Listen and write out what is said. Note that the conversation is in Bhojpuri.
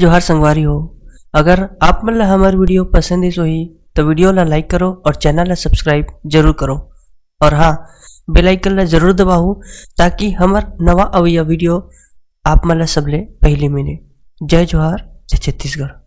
जोहार संगवारी हो। अगर आप मन ला हमार वीडियो पसंद ही तो वीडियो ला लाइक करो और चैनल ला सब्सक्राइब जरूर करो। और हाँ, बेल आइकन ला जरूर दबाओ ताकि हमार नवा अवैया वीडियो आप मन ला सबले पहले मिले। जय जोहार, जय छत्तीसगढ़।